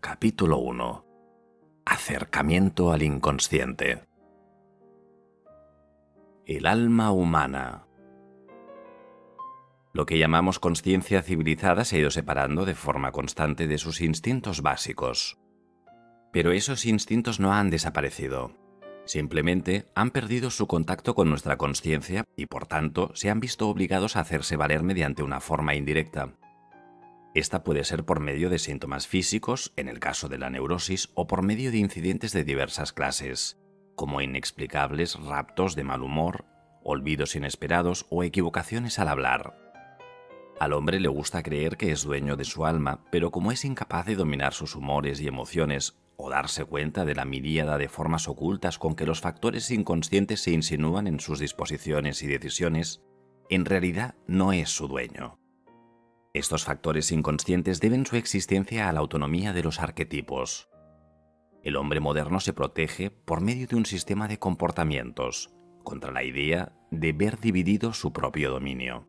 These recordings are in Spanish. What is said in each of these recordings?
Capítulo 1. Acercamiento al inconsciente. El alma humana. Lo que llamamos consciencia civilizada se ha ido separando de forma constante de sus instintos básicos. Pero esos instintos no han desaparecido. Simplemente han perdido su contacto con nuestra consciencia y, por tanto, se han visto obligados a hacerse valer mediante una forma indirecta. Esta puede ser por medio de síntomas físicos, en el caso de la neurosis, o por medio de incidentes de diversas clases, como inexplicables raptos de mal humor, olvidos inesperados o equivocaciones al hablar. Al hombre le gusta creer que es dueño de su alma, pero como es incapaz de dominar sus humores y emociones, o darse cuenta de la miríada de formas ocultas con que los factores inconscientes se insinúan en sus disposiciones y decisiones, en realidad no es su dueño. Estos factores inconscientes deben su existencia a la autonomía de los arquetipos. El hombre moderno se protege por medio de un sistema de comportamientos, contra la idea de ver dividido su propio dominio.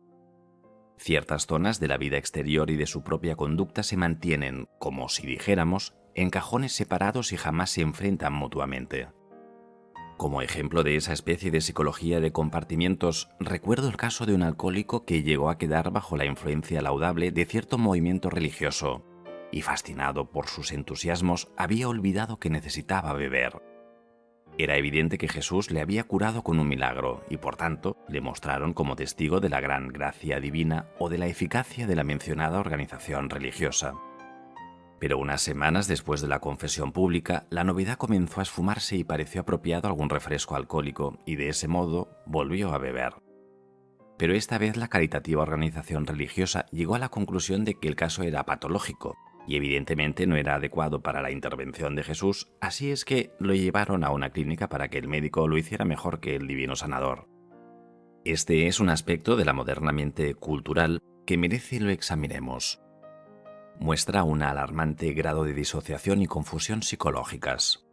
Ciertas zonas de la vida exterior y de su propia conducta se mantienen, como si dijéramos, en cajones separados y jamás se enfrentan mutuamente. Como ejemplo de esa especie de psicología de compartimientos, recuerdo el caso de un alcohólico que llegó a quedar bajo la influencia laudable de cierto movimiento religioso, y fascinado por sus entusiasmos, había olvidado que necesitaba beber. Era evidente que Jesús le había curado con un milagro, y por tanto le mostraron como testigo de la gran gracia divina o de la eficacia de la mencionada organización religiosa. Pero unas semanas después de la confesión pública, la novedad comenzó a esfumarse y pareció apropiado algún refresco alcohólico, y de ese modo volvió a beber. Pero esta vez la caritativa organización religiosa llegó a la conclusión de que el caso era patológico, y evidentemente no era adecuado para la intervención de Jesús, así es que lo llevaron a una clínica para que el médico lo hiciera mejor que el divino sanador. Este es un aspecto de la moderna mente cultural que merece lo examinemos. Muestra un alarmante grado de disociación y confusión psicológicas.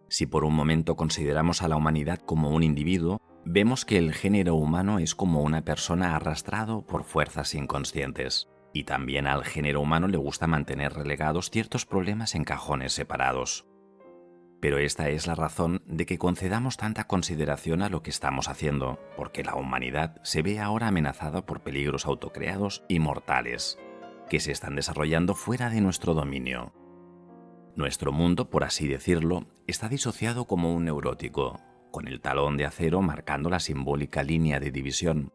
Si por un momento consideramos a la humanidad como un individuo, vemos que el género humano es como una persona arrastrado por fuerzas inconscientes, y también al género humano le gusta mantener relegados ciertos problemas en cajones separados. Pero esta es la razón de que concedamos tanta consideración a lo que estamos haciendo, porque la humanidad se ve ahora amenazada por peligros autocreados y mortales, que se están desarrollando fuera de nuestro dominio. Nuestro mundo, por así decirlo, está disociado como un neurótico, con el talón de acero marcando la simbólica línea de división.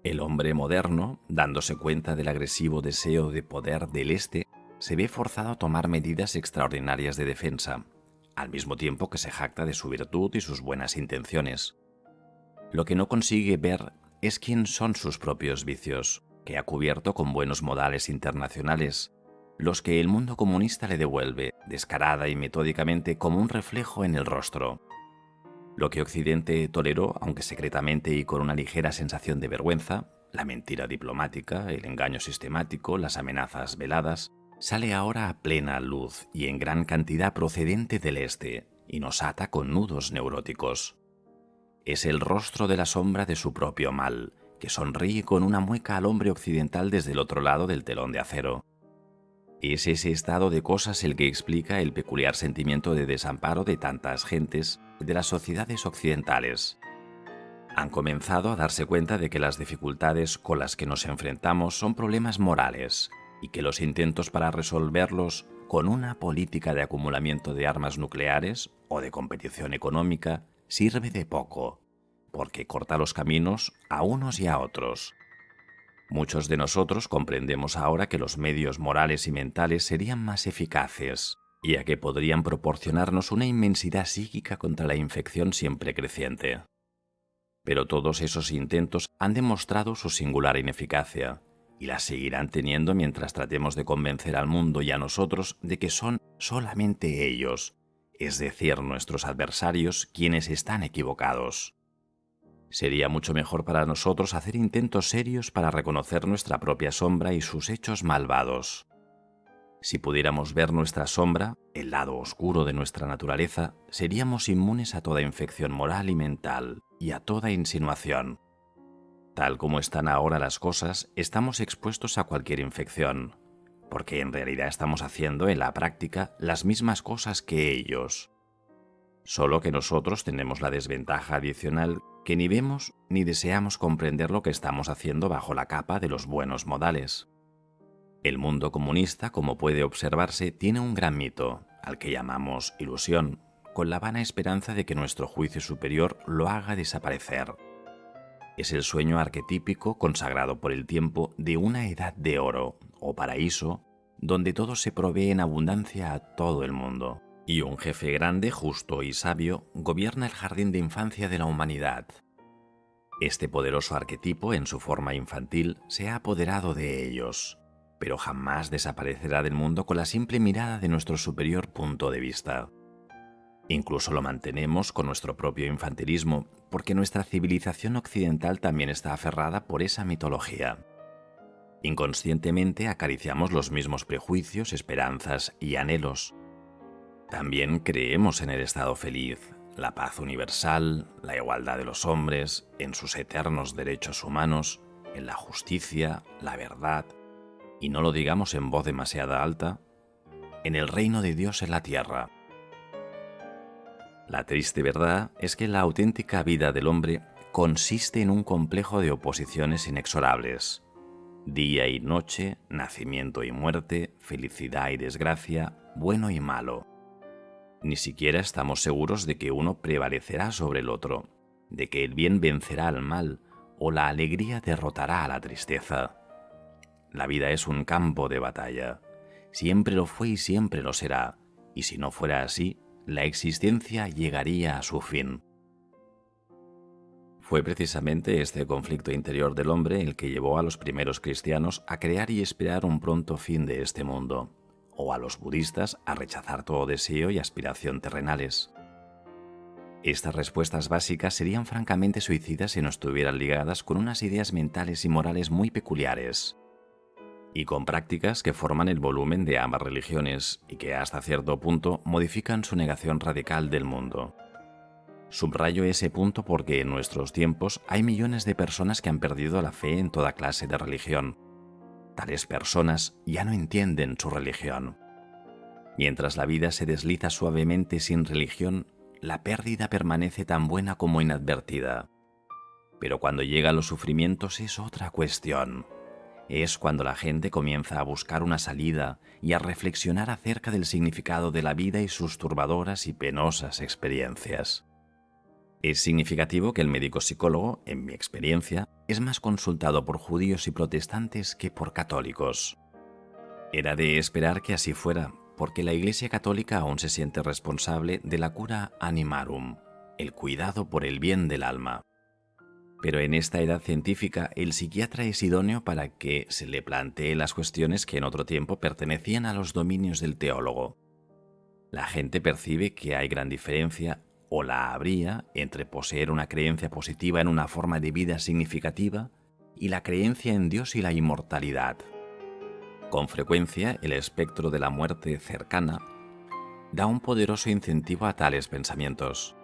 El hombre moderno, dándose cuenta del agresivo deseo de poder del Este, se ve forzado a tomar medidas extraordinarias de defensa, al mismo tiempo que se jacta de su virtud y sus buenas intenciones. Lo que no consigue ver es quién son sus propios vicios, que ha cubierto con buenos modales internacionales, los que el mundo comunista le devuelve, descarada y metódicamente, como un reflejo en el rostro. Lo que Occidente toleró, aunque secretamente y con una ligera sensación de vergüenza, la mentira diplomática, el engaño sistemático, las amenazas veladas, sale ahora a plena luz y en gran cantidad procedente del Este, y nos ata con nudos neuróticos. Es el rostro de la sombra de su propio mal, que sonríe con una mueca al hombre occidental desde el otro lado del telón de acero. Es ese estado de cosas el que explica el peculiar sentimiento de desamparo de tantas gentes de las sociedades occidentales. Han comenzado a darse cuenta de que las dificultades con las que nos enfrentamos son problemas morales y que los intentos para resolverlos con una política de acumulamiento de armas nucleares o de competición económica sirve de poco, porque corta los caminos a unos y a otros. Muchos de nosotros comprendemos ahora que los medios morales y mentales serían más eficaces, ya que podrían proporcionarnos una inmensidad psíquica contra la infección siempre creciente. Pero todos esos intentos han demostrado su singular ineficacia, y la seguirán teniendo mientras tratemos de convencer al mundo y a nosotros de que son solamente ellos, es decir, nuestros adversarios, quienes están equivocados. Sería mucho mejor para nosotros hacer intentos serios para reconocer nuestra propia sombra y sus hechos malvados. Si pudiéramos ver nuestra sombra, el lado oscuro de nuestra naturaleza, seríamos inmunes a toda infección moral y mental y a toda insinuación. Tal como están ahora las cosas, estamos expuestos a cualquier infección, porque en realidad estamos haciendo en la práctica las mismas cosas que ellos. Solo que nosotros tenemos la desventaja adicional que ni vemos ni deseamos comprender lo que estamos haciendo bajo la capa de los buenos modales. El mundo comunista, como puede observarse, tiene un gran mito, al que llamamos ilusión, con la vana esperanza de que nuestro juicio superior lo haga desaparecer. Es el sueño arquetípico consagrado por el tiempo de una edad de oro, o paraíso, donde todo se provee en abundancia a todo el mundo. Y un jefe grande, justo y sabio gobierna el jardín de infancia de la humanidad. Este poderoso arquetipo, en su forma infantil, se ha apoderado de ellos, pero jamás desaparecerá del mundo con la simple mirada de nuestro superior punto de vista. Incluso lo mantenemos con nuestro propio infantilismo, porque nuestra civilización occidental también está aferrada por esa mitología. Inconscientemente acariciamos los mismos prejuicios, esperanzas y anhelos. También creemos en el estado feliz, la paz universal, la igualdad de los hombres, en sus eternos derechos humanos, en la justicia, la verdad, y no lo digamos en voz demasiado alta, en el reino de Dios en la tierra. La triste verdad es que la auténtica vida del hombre consiste en un complejo de oposiciones inexorables. Día y noche, nacimiento y muerte, felicidad y desgracia, bueno y malo. Ni siquiera estamos seguros de que uno prevalecerá sobre el otro, de que el bien vencerá al mal o la alegría derrotará a la tristeza. La vida es un campo de batalla. Siempre lo fue y siempre lo será, y si no fuera así, la existencia llegaría a su fin. Fue precisamente este conflicto interior del hombre el que llevó a los primeros cristianos a crear y esperar un pronto fin de este mundo, o a los budistas a rechazar todo deseo y aspiración terrenales. Estas respuestas básicas serían francamente suicidas si no estuvieran ligadas con unas ideas mentales y morales muy peculiares, y con prácticas que forman el volumen de ambas religiones y que hasta cierto punto modifican su negación radical del mundo. Subrayo ese punto porque en nuestros tiempos hay millones de personas que han perdido la fe en toda clase de religión. Tales personas ya no entienden su religión. Mientras la vida se desliza suavemente sin religión, la pérdida permanece tan buena como inadvertida. Pero cuando llegan los sufrimientos es otra cuestión. Es cuando la gente comienza a buscar una salida y a reflexionar acerca del significado de la vida y sus turbadoras y penosas experiencias. Es significativo que el médico psicólogo, en mi experiencia, es más consultado por judíos y protestantes que por católicos. Era de esperar que así fuera, porque la Iglesia Católica aún se siente responsable de la cura animarum, el cuidado por el bien del alma. Pero en esta edad científica, el psiquiatra es idóneo para que se le plantee las cuestiones que en otro tiempo pertenecían a los dominios del teólogo. La gente percibe que hay gran diferencia, o la habría, entre poseer una creencia positiva en una forma de vida significativa y la creencia en Dios y la inmortalidad. Con frecuencia, el espectro de la muerte cercana da un poderoso incentivo a tales pensamientos.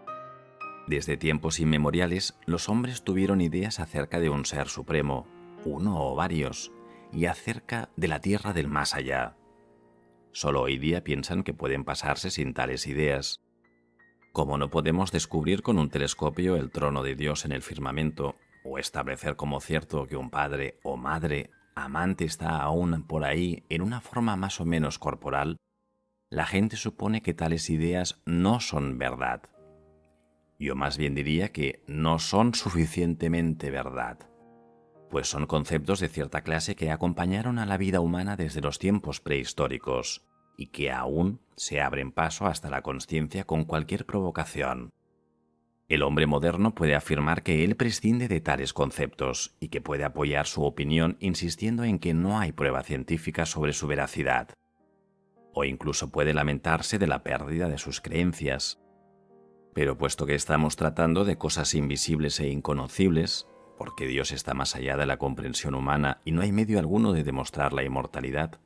Desde tiempos inmemoriales, los hombres tuvieron ideas acerca de un ser supremo, uno o varios, y acerca de la tierra del más allá. Solo hoy día piensan que pueden pasarse sin tales ideas. Como no podemos descubrir con un telescopio el trono de Dios en el firmamento, o establecer como cierto que un padre o madre amante está aún por ahí en una forma más o menos corporal, la gente supone que tales ideas no son verdad. Yo más bien diría que no son suficientemente verdad, pues son conceptos de cierta clase que acompañaron a la vida humana desde los tiempos prehistóricos y que aún se abren paso hasta la consciencia con cualquier provocación. El hombre moderno puede afirmar que él prescinde de tales conceptos y que puede apoyar su opinión insistiendo en que no hay prueba científica sobre su veracidad, o incluso puede lamentarse de la pérdida de sus creencias. Pero puesto que estamos tratando de cosas invisibles e inconocibles, porque Dios está más allá de la comprensión humana y no hay medio alguno de demostrar la inmortalidad,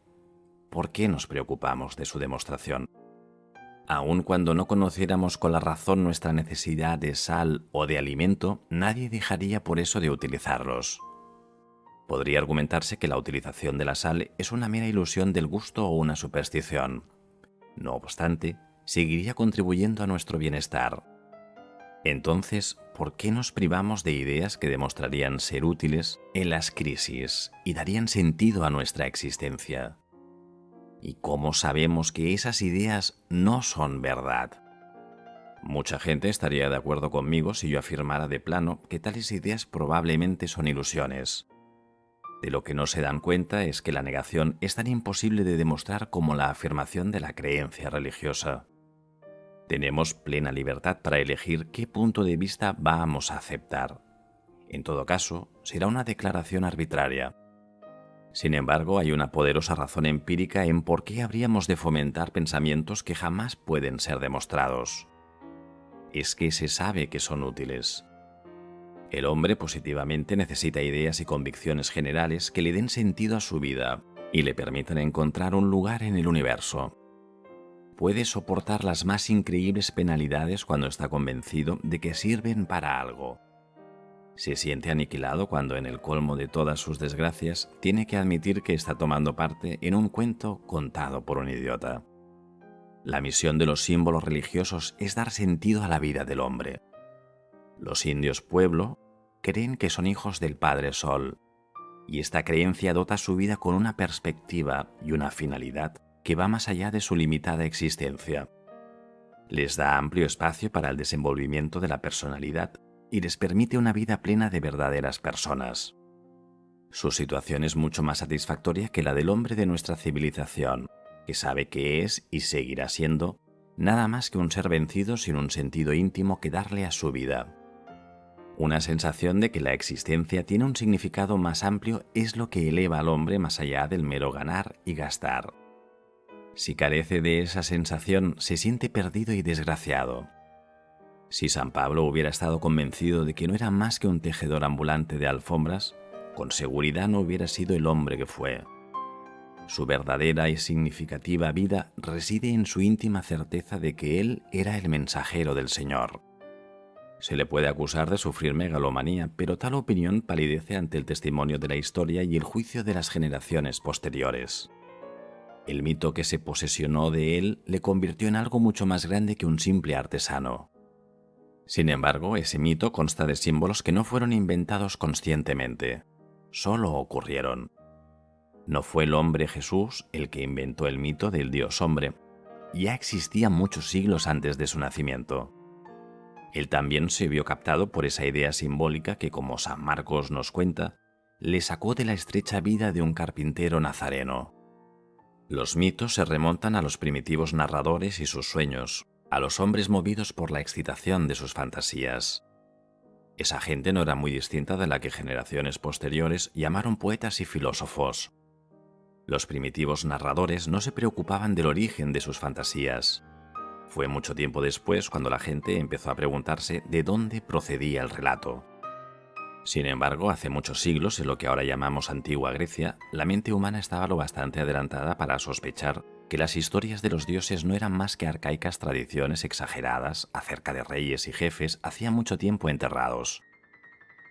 ¿por qué nos preocupamos de su demostración? Aun cuando no conociéramos con la razón nuestra necesidad de sal o de alimento, nadie dejaría por eso de utilizarlos. Podría argumentarse que la utilización de la sal es una mera ilusión del gusto o una superstición. No obstante, seguiría contribuyendo a nuestro bienestar. Entonces, ¿por qué nos privamos de ideas que demostrarían ser útiles en las crisis y darían sentido a nuestra existencia? ¿Y cómo sabemos que esas ideas no son verdad? Mucha gente estaría de acuerdo conmigo si yo afirmara de plano que tales ideas probablemente son ilusiones. De lo que no se dan cuenta es que la negación es tan imposible de demostrar como la afirmación de la creencia religiosa. Tenemos plena libertad para elegir qué punto de vista vamos a aceptar. En todo caso, será una declaración arbitraria. Sin embargo, hay una poderosa razón empírica en por qué habríamos de fomentar pensamientos que jamás pueden ser demostrados. Es que se sabe que son útiles. El hombre positivamente necesita ideas y convicciones generales que le den sentido a su vida y le permitan encontrar un lugar en el universo. Puede soportar las más increíbles penalidades cuando está convencido de que sirven para algo. Se siente aniquilado cuando, en el colmo de todas sus desgracias, tiene que admitir que está tomando parte en un cuento contado por un idiota. La misión de los símbolos religiosos es dar sentido a la vida del hombre. Los indios pueblo creen que son hijos del Padre Sol, y esta creencia dota su vida con una perspectiva y una finalidad que va más allá de su limitada existencia. Les da amplio espacio para el desenvolvimiento de la personalidad y les permite una vida plena de verdaderas personas. Su situación es mucho más satisfactoria que la del hombre de nuestra civilización, que sabe que es y seguirá siendo nada más que un ser vencido sin un sentido íntimo que darle a su vida. Una sensación de que la existencia tiene un significado más amplio es lo que eleva al hombre más allá del mero ganar y gastar. Si carece de esa sensación, se siente perdido y desgraciado. Si San Pablo hubiera estado convencido de que no era más que un tejedor ambulante de alfombras, con seguridad no hubiera sido el hombre que fue. Su verdadera y significativa vida reside en su íntima certeza de que él era el mensajero del Señor. Se le puede acusar de sufrir megalomanía, pero tal opinión palidece ante el testimonio de la historia y el juicio de las generaciones posteriores. El mito que se posesionó de él le convirtió en algo mucho más grande que un simple artesano. Sin embargo, ese mito consta de símbolos que no fueron inventados conscientemente, solo ocurrieron. No fue el hombre Jesús el que inventó el mito del Dios hombre, ya existía muchos siglos antes de su nacimiento. Él también se vio captado por esa idea simbólica que, como San Marcos nos cuenta, le sacó de la estrecha vida de un carpintero nazareno. Los mitos se remontan a los primitivos narradores y sus sueños, a los hombres movidos por la excitación de sus fantasías. Esa gente no era muy distinta de la que generaciones posteriores llamaron poetas y filósofos. Los primitivos narradores no se preocupaban del origen de sus fantasías. Fue mucho tiempo después cuando la gente empezó a preguntarse de dónde procedía el relato. Sin embargo, hace muchos siglos, en lo que ahora llamamos Antigua Grecia, la mente humana estaba lo bastante adelantada para sospechar que las historias de los dioses no eran más que arcaicas tradiciones exageradas acerca de reyes y jefes hacía mucho tiempo enterrados.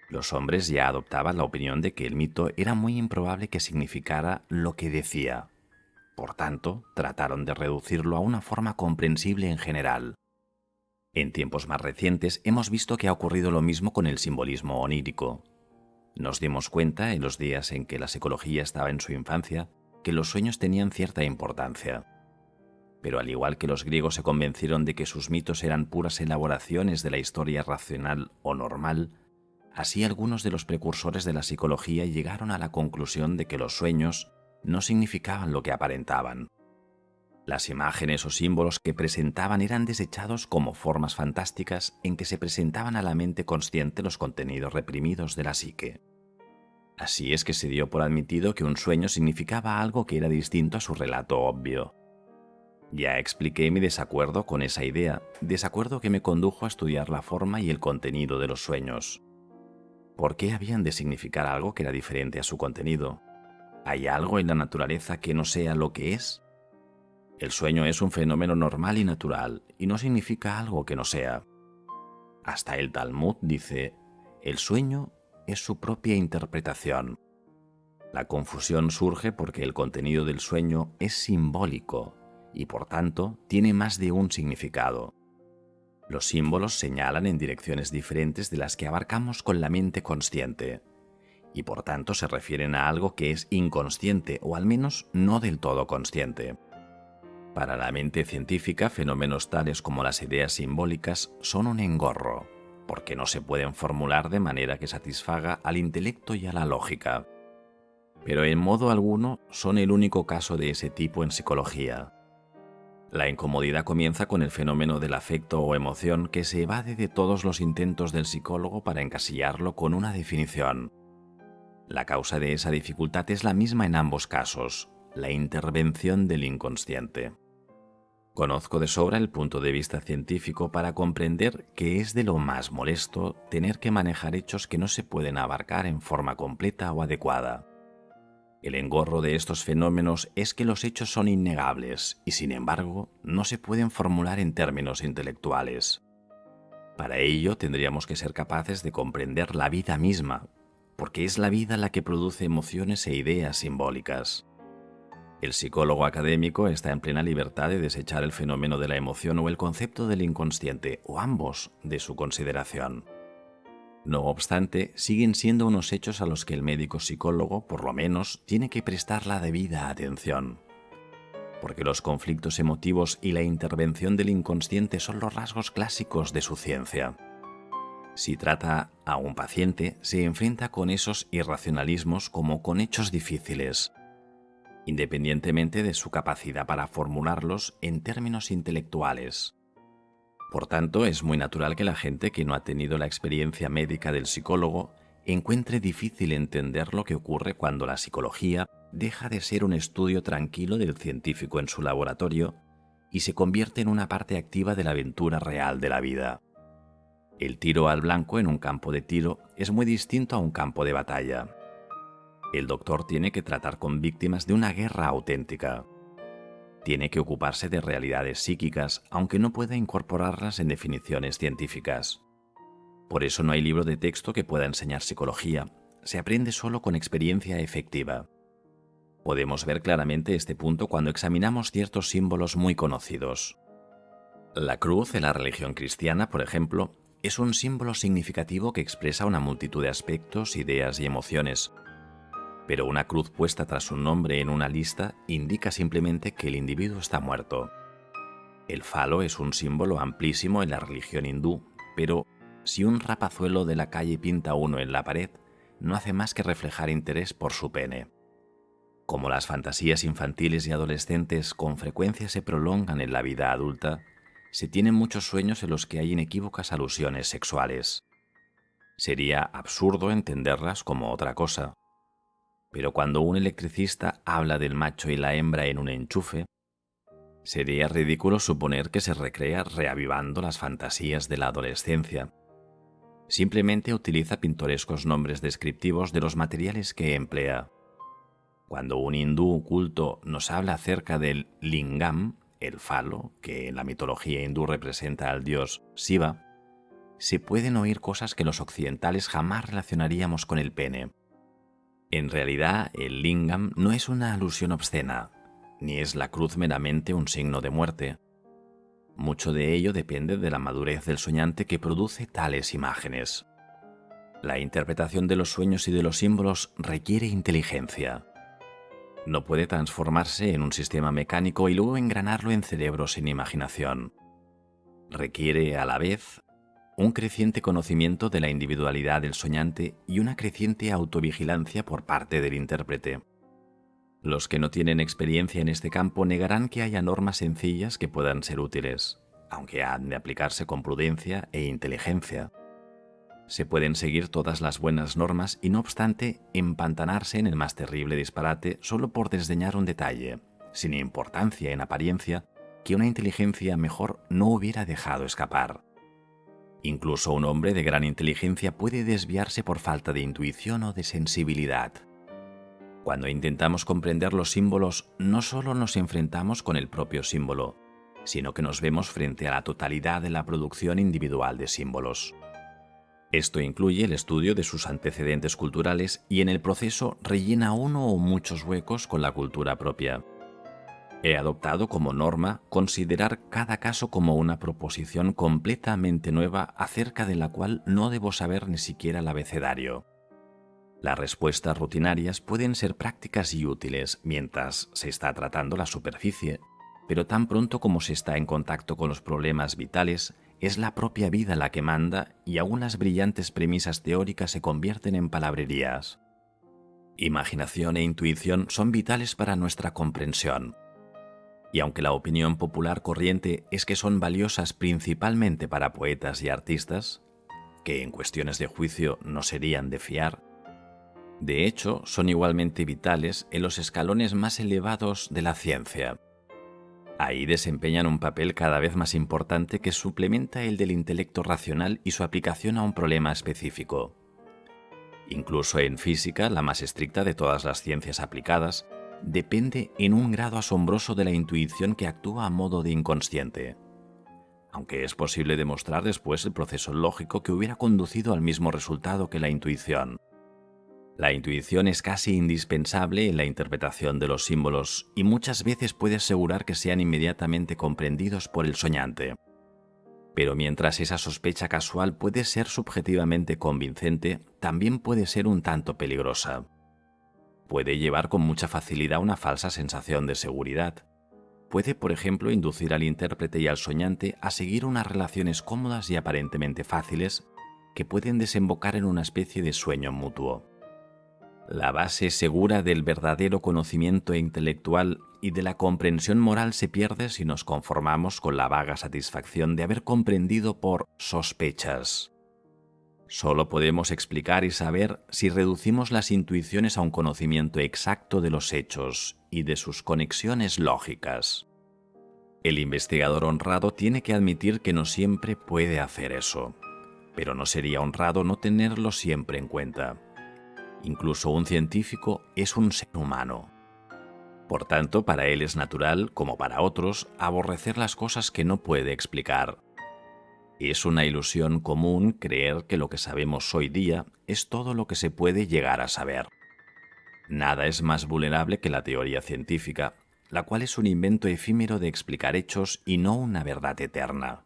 Los hombres ya adoptaban la opinión de que el mito era muy improbable que significara lo que decía. Por tanto, trataron de reducirlo a una forma comprensible en general. En tiempos más recientes hemos visto que ha ocurrido lo mismo con el simbolismo onírico. Nos dimos cuenta, en los días en que la psicología estaba en su infancia, que los sueños tenían cierta importancia. Pero al igual que los griegos se convencieron de que sus mitos eran puras elaboraciones de la historia racional o normal, así algunos de los precursores de la psicología llegaron a la conclusión de que los sueños no significaban lo que aparentaban. Las imágenes o símbolos que presentaban eran desechados como formas fantásticas en que se presentaban a la mente consciente los contenidos reprimidos de la psique. Así es que se dio por admitido que un sueño significaba algo que era distinto a su relato obvio. Ya expliqué mi desacuerdo con esa idea, desacuerdo que me condujo a estudiar la forma y el contenido de los sueños. ¿Por qué habían de significar algo que era diferente a su contenido? ¿Hay algo en la naturaleza que no sea lo que es? El sueño es un fenómeno normal y natural, y no significa algo que no sea. Hasta el Talmud dice, el sueño es su propia interpretación. La confusión surge porque el contenido del sueño es simbólico y por tanto tiene más de un significado. Los símbolos señalan en direcciones diferentes de las que abarcamos con la mente consciente y por tanto se refieren a algo que es inconsciente o al menos no del todo consciente. Para la mente científica, fenómenos tales como las ideas simbólicas son un engorro, porque no se pueden formular de manera que satisfaga al intelecto y a la lógica. Pero en modo alguno son el único caso de ese tipo en psicología. La incomodidad comienza con el fenómeno del afecto o emoción que se evade de todos los intentos del psicólogo para encasillarlo con una definición. La causa de esa dificultad es la misma en ambos casos, la intervención del inconsciente. Conozco de sobra el punto de vista científico para comprender que es de lo más molesto tener que manejar hechos que no se pueden abarcar en forma completa o adecuada. El engorro de estos fenómenos es que los hechos son innegables y, sin embargo, no se pueden formular en términos intelectuales. Para ello tendríamos que ser capaces de comprender la vida misma, porque es la vida la que produce emociones e ideas simbólicas. El psicólogo académico está en plena libertad de desechar el fenómeno de la emoción o el concepto del inconsciente, o ambos, de su consideración. No obstante, siguen siendo unos hechos a los que el médico psicólogo, por lo menos, tiene que prestar la debida atención. Porque los conflictos emotivos y la intervención del inconsciente son los rasgos clásicos de su ciencia. Si trata a un paciente, se enfrenta con esos irracionalismos como con hechos difíciles, independientemente de su capacidad para formularlos en términos intelectuales. Por tanto, es muy natural que la gente que no ha tenido la experiencia médica del psicólogo encuentre difícil entender lo que ocurre cuando la psicología deja de ser un estudio tranquilo del científico en su laboratorio y se convierte en una parte activa de la aventura real de la vida. El tiro al blanco en un campo de tiro es muy distinto a un campo de batalla. El doctor tiene que tratar con víctimas de una guerra auténtica. Tiene que ocuparse de realidades psíquicas, aunque no pueda incorporarlas en definiciones científicas. Por eso no hay libro de texto que pueda enseñar psicología, se aprende solo con experiencia efectiva. Podemos ver claramente este punto cuando examinamos ciertos símbolos muy conocidos. La cruz en la religión cristiana, por ejemplo, es un símbolo significativo que expresa una multitud de aspectos, ideas y emociones. Pero una cruz puesta tras un nombre en una lista indica simplemente que el individuo está muerto. El falo es un símbolo amplísimo en la religión hindú, pero si un rapazuelo de la calle pinta uno en la pared, no hace más que reflejar interés por su pene. Como las fantasías infantiles y adolescentes con frecuencia se prolongan en la vida adulta, se tienen muchos sueños en los que hay inequívocas alusiones sexuales. Sería absurdo entenderlas como otra cosa. Pero cuando un electricista habla del macho y la hembra en un enchufe, sería ridículo suponer que se recrea reavivando las fantasías de la adolescencia. Simplemente utiliza pintorescos nombres descriptivos de los materiales que emplea. Cuando un hindú culto nos habla acerca del lingam, el falo, que en la mitología hindú representa al dios Shiva, se pueden oír cosas que los occidentales jamás relacionaríamos con el pene. En realidad, el lingam no es una alusión obscena, ni es la cruz meramente un signo de muerte. Mucho de ello depende de la madurez del soñante que produce tales imágenes. La interpretación de los sueños y de los símbolos requiere inteligencia. No puede transformarse en un sistema mecánico y luego engranarlo en cerebros sin imaginación. Requiere, a la vez, un creciente conocimiento de la individualidad del soñante y una creciente autovigilancia por parte del intérprete. Los que no tienen experiencia en este campo negarán que haya normas sencillas que puedan ser útiles, aunque han de aplicarse con prudencia e inteligencia. Se pueden seguir todas las buenas normas y no obstante empantanarse en el más terrible disparate solo por desdeñar un detalle, sin importancia en apariencia, que una inteligencia mejor no hubiera dejado escapar. Incluso un hombre de gran inteligencia puede desviarse por falta de intuición o de sensibilidad. Cuando intentamos comprender los símbolos, no solo nos enfrentamos con el propio símbolo, sino que nos vemos frente a la totalidad de la producción individual de símbolos. Esto incluye el estudio de sus antecedentes culturales y en el proceso rellena uno o muchos huecos con la cultura propia. He adoptado como norma considerar cada caso como una proposición completamente nueva acerca de la cual no debo saber ni siquiera el abecedario. Las respuestas rutinarias pueden ser prácticas y útiles mientras se está tratando la superficie, pero tan pronto como se está en contacto con los problemas vitales, es la propia vida la que manda y aún las brillantes premisas teóricas se convierten en palabrerías. Imaginación e intuición son vitales para nuestra comprensión. Y aunque la opinión popular corriente es que son valiosas principalmente para poetas y artistas, que en cuestiones de juicio no serían de fiar, de hecho son igualmente vitales en los escalones más elevados de la ciencia. Ahí desempeñan un papel cada vez más importante que suplementa el del intelecto racional y su aplicación a un problema específico. Incluso en física, la más estricta de todas las ciencias aplicadas, depende en un grado asombroso de la intuición que actúa a modo de inconsciente, aunque es posible demostrar después el proceso lógico que hubiera conducido al mismo resultado que la intuición. La intuición es casi indispensable en la interpretación de los símbolos y muchas veces puede asegurar que sean inmediatamente comprendidos por el soñante. Pero mientras esa sospecha casual puede ser subjetivamente convincente, también puede ser un tanto peligrosa. Puede llevar con mucha facilidad una falsa sensación de seguridad. Puede, por ejemplo, inducir al intérprete y al soñante a seguir unas relaciones cómodas y aparentemente fáciles que pueden desembocar en una especie de sueño mutuo. La base segura del verdadero conocimiento intelectual y de la comprensión moral se pierde si nos conformamos con la vaga satisfacción de haber comprendido por sospechas. Solo podemos explicar y saber si reducimos las intuiciones a un conocimiento exacto de los hechos y de sus conexiones lógicas. El investigador honrado tiene que admitir que no siempre puede hacer eso, pero no sería honrado no tenerlo siempre en cuenta. Incluso un científico es un ser humano. Por tanto, para él es natural, como para otros, aborrecer las cosas que no puede explicar. Es una ilusión común creer que lo que sabemos hoy día es todo lo que se puede llegar a saber. Nada es más vulnerable que la teoría científica, la cual es un invento efímero de explicar hechos y no una verdad eterna.